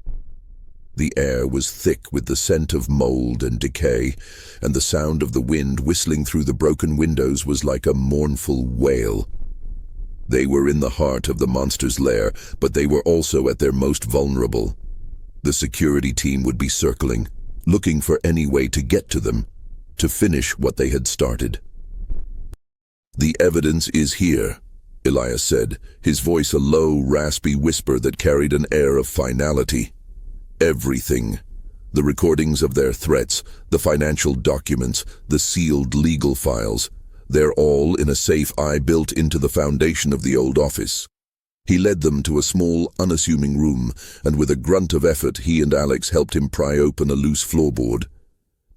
The air was thick with the scent of mold and decay, and the sound of the wind whistling through the broken windows was like a mournful wail. They were in the heart of the monster's lair, but they were also at their most vulnerable. The security team would be circling, looking for any way to get to them, to finish what they had started. "The evidence is here," Elias said, his voice a low, raspy whisper that carried an air of finality. "Everything. The recordings of their threats, the financial documents, the sealed legal files, they're all in a safe I built into the foundation of the old office. He led them to a small, unassuming room, and with a grunt of effort he and Alex helped him pry open a loose floorboard.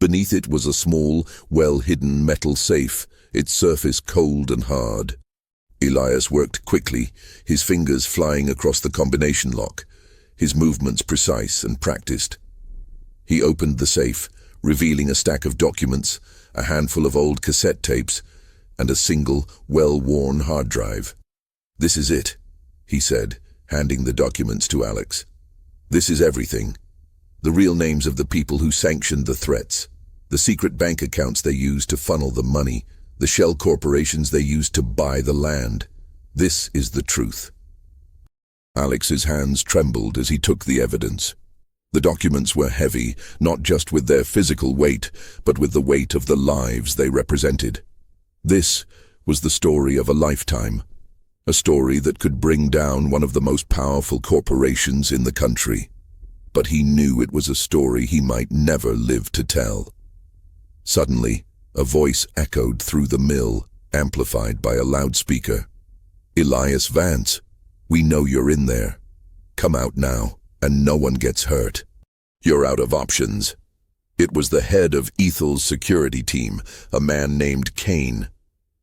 Beneath it was a small, well-hidden metal safe, its surface cold and hard. Elias worked quickly, his fingers flying across the combination lock, his movements precise and practiced. He opened the safe, revealing a stack of documents, a handful of old cassette tapes, and a single, well-worn hard drive. "This is it," he said, handing the documents to Alex. "This is everything. The real names of the people who sanctioned the threats, the secret bank accounts they used to funnel the money, the shell corporations they used to buy the land. This is the truth." Alex's hands trembled as he took the evidence. The documents were heavy, not just with their physical weight, but with the weight of the lives they represented. This was the story of a lifetime, a story that could bring down one of the most powerful corporations in the country. But he knew it was a story he might never live to tell. Suddenly, a voice echoed through the mill, amplified by a loudspeaker. "Elias Vance, we know you're in there. Come out now, and no one gets hurt. You're out of options." It was the head of Ethel's security team, a man named Kane.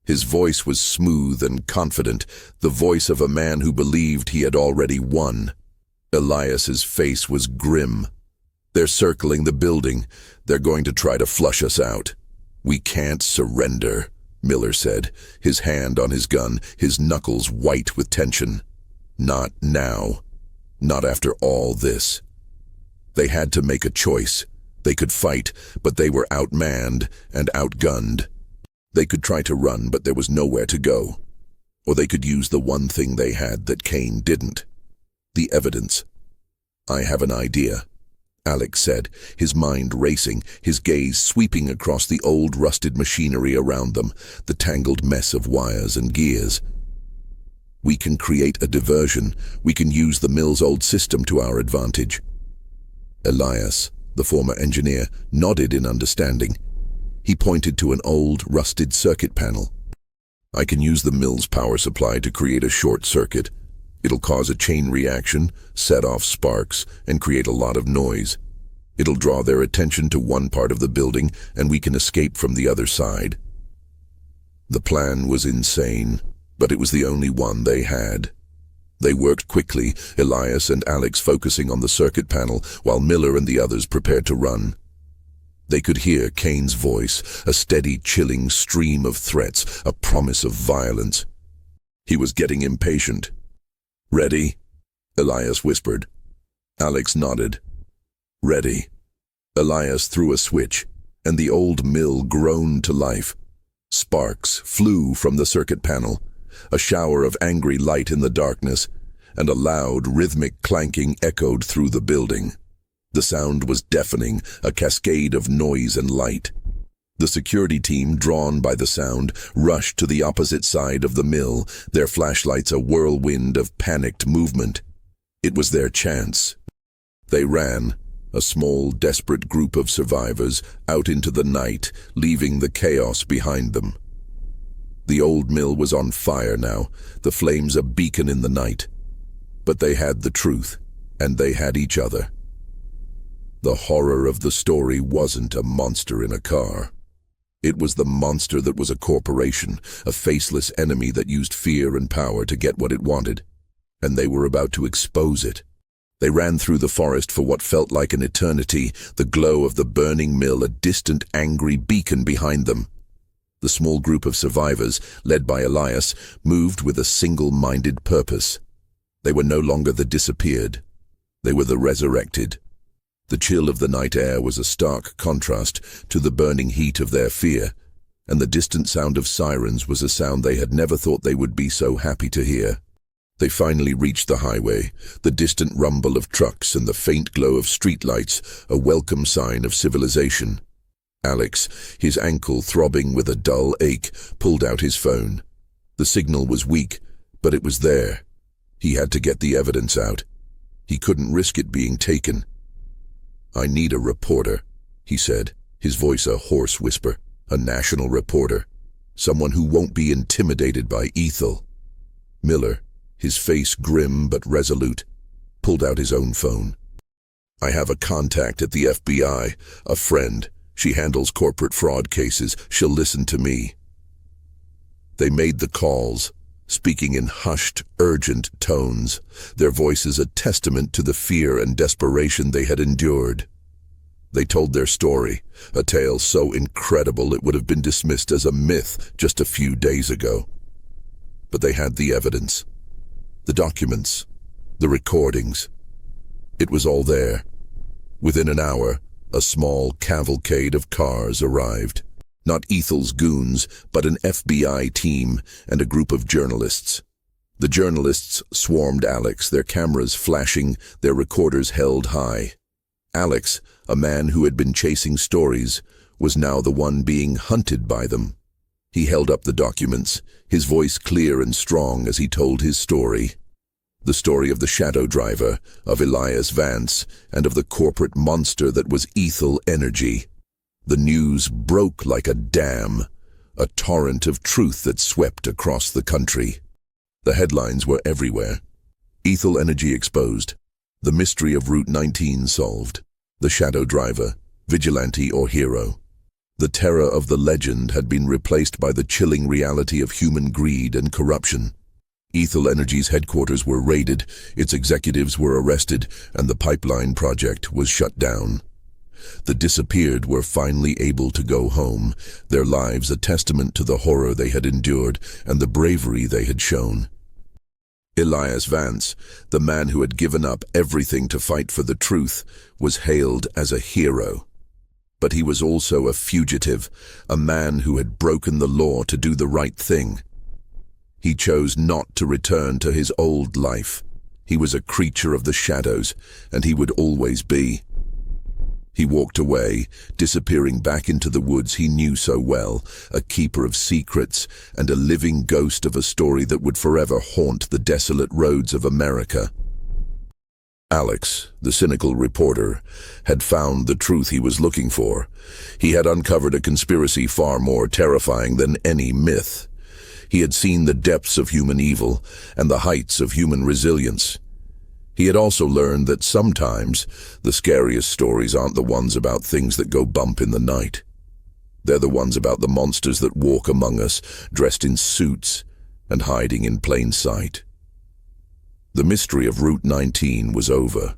His voice was smooth and confident, the voice of a man who believed he had already won. Elias's face was grim. "They're circling the building. They're going to try to flush us out." "We can't surrender," Miller said, his hand on his gun, his knuckles white with tension. "Not now. Not after all this." They had to make a choice. They could fight, but they were outmanned and outgunned. They could try to run, but there was nowhere to go. Or they could use the one thing they had that Kane didn't: the evidence. "I have an idea," Alex said, his mind racing, his gaze sweeping across the old rusted machinery around them, the tangled mess of wires and gears. "We can create a diversion. We can use the mill's old system to our advantage." Elias, the former engineer, nodded in understanding. He pointed to an old, rusted circuit panel. "I can use the mill's power supply to create a short circuit. It'll cause a chain reaction, set off sparks, and create a lot of noise. It'll draw their attention to one part of the building, and we can escape from the other side." The plan was insane, but it was the only one they had. They worked quickly, Elias and Alex focusing on the circuit panel, while Miller and the others prepared to run. They could hear Kane's voice, a steady, chilling stream of threats, a promise of violence. He was getting impatient. "Ready?" Elias whispered. Alex nodded. "Ready." Elias threw a switch, and the old mill groaned to life. Sparks flew from the circuit panel, a shower of angry light in the darkness, and a loud, rhythmic clanking echoed through the building. The sound was deafening, a cascade of noise and light. The security team, drawn by the sound, rushed to the opposite side of the mill, their flashlights a whirlwind of panicked movement. It was their chance. They ran, a small, desperate group of survivors, out into the night, leaving the chaos behind them. The old mill was on fire now, the flames a beacon in the night. But they had the truth, and they had each other. The horror of the story wasn't a monster in a car. It was the monster that was a corporation, a faceless enemy that used fear and power to get what it wanted. And they were about to expose it. They ran through the forest for what felt like an eternity, the glow of the burning mill a distant, angry beacon behind them. The small group of survivors, led by Elias, moved with a single-minded purpose. They were no longer the disappeared. They were the resurrected. The chill of the night air was a stark contrast to the burning heat of their fear, and the distant sound of sirens was a sound they had never thought they would be so happy to hear. They finally reached the highway, the distant rumble of trucks and the faint glow of streetlights, a welcome sign of civilization. Alex, his ankle throbbing with a dull ache, pulled out his phone. The signal was weak, but it was there. He had to get the evidence out. He couldn't risk it being taken. "I need a reporter," he said, his voice a hoarse whisper. "A national reporter. Someone who won't be intimidated by Ethel." Miller, his face grim but resolute, pulled out his own phone. "I have a contact at the FBI, a friend. She handles corporate fraud cases. She'll listen to me." They made the calls, speaking in hushed, urgent tones, their voices a testament to the fear and desperation they had endured. They told their story, a tale so incredible it would have been dismissed as a myth just a few days ago. But they had the evidence, the documents, the recordings. It was all there. Within an hour, a small cavalcade of cars arrived. Not Ethel's goons, but an FBI team and a group of journalists. The journalists swarmed Alex, their cameras flashing, their recorders held high. Alex, a man who had been chasing stories, was now the one being hunted by them. He held up the documents, his voice clear and strong as he told his story. The story of the shadow driver, of Elias Vance, and of the corporate monster that was Ethel Energy. The news broke like a dam, a torrent of truth that swept across the country. The headlines were everywhere. Ethel Energy exposed. The mystery of Route 19 solved. The shadow driver, vigilante or hero. The terror of the legend had been replaced by the chilling reality of human greed and corruption. Ethel Energy's headquarters were raided, its executives were arrested, and the pipeline project was shut down. The disappeared were finally able to go home, their lives a testament to the horror they had endured and the bravery they had shown. Elias Vance, the man who had given up everything to fight for the truth, was hailed as a hero. But he was also a fugitive, a man who had broken the law to do the right thing. He chose not to return to his old life. He was a creature of the shadows, and he would always be. He walked away, disappearing back into the woods he knew so well, a keeper of secrets and a living ghost of a story that would forever haunt the desolate roads of America. Alex, the cynical reporter, had found the truth he was looking for. He had uncovered a conspiracy far more terrifying than any myth. He had seen the depths of human evil and the heights of human resilience. He had also learned that sometimes the scariest stories aren't the ones about things that go bump in the night. They're the ones about the monsters that walk among us, dressed in suits and hiding in plain sight. The mystery of Route 19 was over,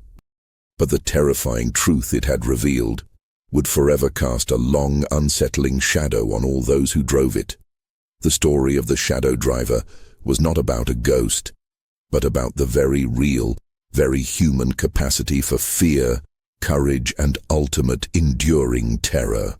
but the terrifying truth it had revealed would forever cast a long, unsettling shadow on all those who drove it. The story of the shadow driver was not about a ghost, but about the very real, very human capacity for fear, courage, and ultimate enduring terror.